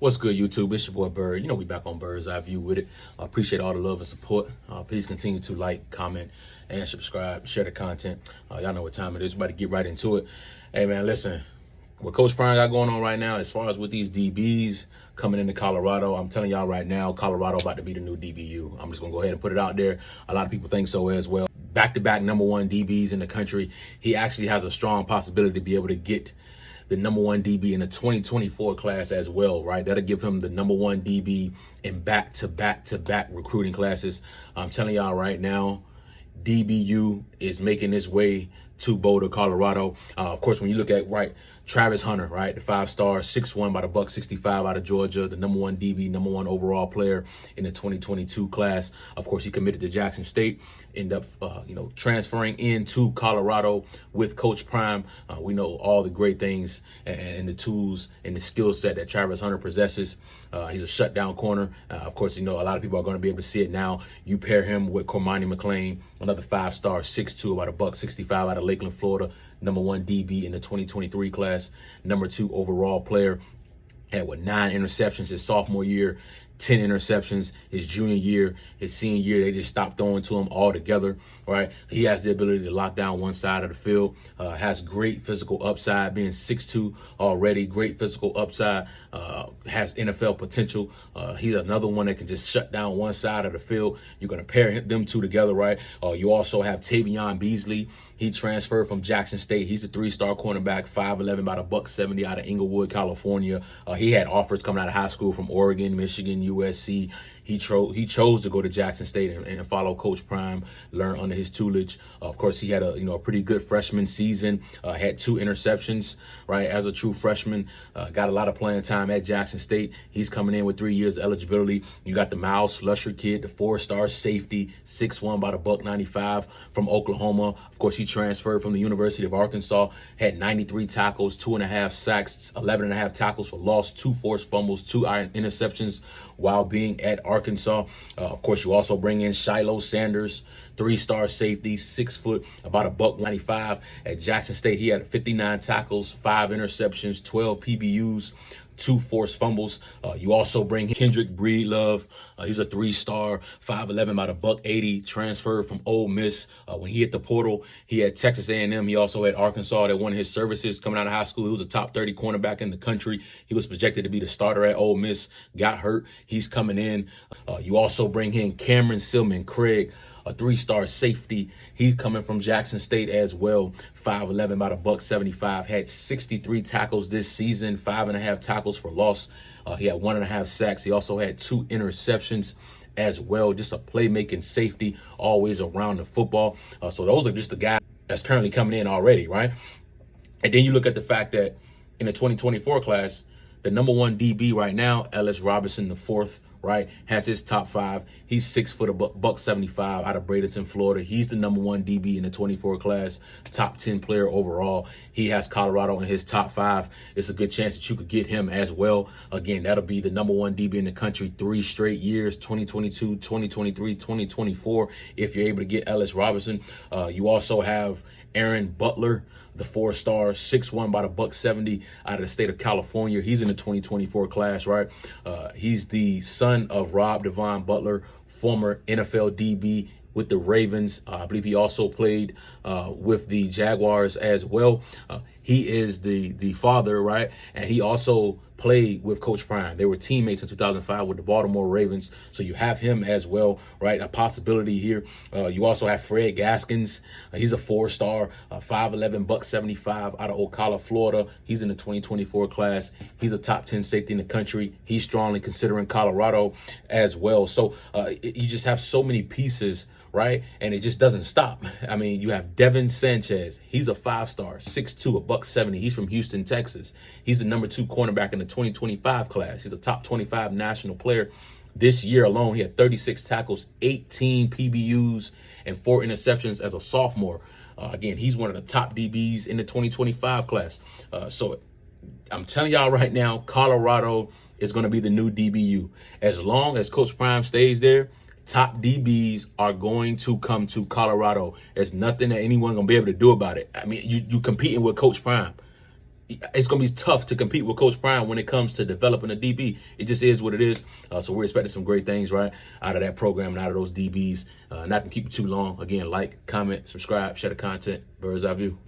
What's good, YouTube? It's your boy Bird. You know we back on Bird's Eye View with it. I appreciate all the love and support. Please continue to like, comment, and subscribe. Share the content. Y'all know what time it is. About to get right into it. Hey, man, listen. What Coach Prime got going on right now, as far as with these DBs coming into Colorado, I'm telling y'all right now, Colorado about to be the new DBU. I'm just going to go ahead and put it out there. A lot of people think so as well. Back-to-back #1 DBs in the country. He actually has a strong possibility to be able to get the #1 DB in the 2024 class as well, right? That'll give him the #1 DB in back-to-back recruiting classes. I'm telling y'all right now, DBU is making its way to Boulder, Colorado. Of course, when you look at, Travis Hunter, right, the 5-star, 6'1" by the $165 out of Georgia, the #1 DB, #1 overall player in the 2022 class. Of course, he committed to Jackson State, ended up, transferring into Colorado with Coach Prime. We know all the great things and the tools and the skill set that Travis Hunter possesses. He's a shutdown corner. Of course, a lot of people are going to be able to see it now. You pair him with Komani McLean, another 5-star, 6'2", about a $165 out of Lakeland, Florida, #1 DB in the 2023 class, #2 overall player. Had 9 interceptions his sophomore year, 10 interceptions his junior year. His senior year, they just stopped throwing to him altogether, right? He has the ability to lock down one side of the field, has great physical upside, being 6'2" already, great physical upside, has NFL potential. He's another one that can just shut down one side of the field. You're going to pair them two together, right? You also have Tavion Beasley. He transferred from Jackson State. He's a 3-star cornerback, 5'11", about a $170 out of Inglewood, California. He had offers coming out of high school from Oregon, Michigan, USC. He chose to go to Jackson State and follow Coach Prime, learn under his tutelage. Of course, he had a pretty good freshman season. Had 2 interceptions, right? As a true freshman, got a lot of playing time at Jackson State. He's coming in with 3 years of eligibility. You got the Miles Slusher kid, the 4-star safety, 6'1", about a $195 from Oklahoma. Of course, he transferred from the University of Arkansas. Had 93 tackles, 2.5 sacks, 11.5 tackles for loss, 2 forced fumbles, 2 interceptions while being at Arkansas. Of course, you also bring in Shiloh Sanders, 3-star safety, 6 foot, about a $195 at Jackson State. He had 59 tackles, 5 interceptions, 12 PBUs, 2 forced fumbles. You also bring Kendrick Breedlove. He's a 3-star, 5'11", about a $180, transferred from Ole Miss. When he hit the portal, he had Texas A&M. He also had Arkansas that won his services coming out of high school. He was a top 30 cornerback in the country. He was projected to be the starter at Ole Miss, got hurt. He's coming in. You also bring in Cameron Selman Craig, a 3-star safety. He's coming from Jackson State as well, 5'11", about a $175, had 63 tackles this season, 5.5 tackles for loss. He had 1.5 sacks. He also had 2 interceptions as well. Just a playmaking safety, always around the football. So those are just the guys that's currently coming in already, right? And then you look at the fact that in the 2024 class, the #1 DB right now, Ellis Robinson, the 4th, right, has his top 5. He's 6 foot, a $175 out of Bradenton, Florida. He's the #1 DB in the 24 class, top 10 player overall. He has Colorado in his top 5. It's a good chance that you could get him as well. Again, that'll be the #1 DB in the country 3 straight years, 2022, 2023, 2024, if you're able to get Ellis Robinson. You also have Aaron Butler, the 4-star, 6'1", about a $170 out of the state of California. He's in the 2024 class, right? He's the son of Rob Devon Butler, former NFL DB with the Ravens. I believe he also played with the Jaguars as well. He is the father, right? And he also played with Coach Prime. They were teammates in 2005 with the Baltimore Ravens. So you have him as well, right? A possibility here. You also have Fred Gaskins. He's a 4-star, 5'11", $175 out of Ocala, Florida. He's in the 2024 class. He's a top 10 safety in the country. He's strongly considering Colorado as well. So you just have so many pieces, right? And it just doesn't stop. I mean, you have Devin Sanchez. He's a 5-star, 6'2", a $170. He's from Houston, Texas. He's the #2 cornerback in the 2025 class. He's a top 25 national player. This year alone, he had 36 tackles, 18 PBUs, and 4 interceptions as a sophomore. Again, he's one of the top DBs in the 2025 class. So I'm telling y'all right now, Colorado is going to be the new DBU. As long as Coach Prime stays there, top DBs are going to come to Colorado. There's nothing that anyone going to be able to do about it. I mean, you competing with Coach Prime. it's going to be tough to compete with Coach Prime when it comes to developing a DB. It just is what it is. So we're expecting some great things, right, out of that program and out of those DBs. Not to keep it too long. Again, like, comment, subscribe, share the content. Bird's Eye View.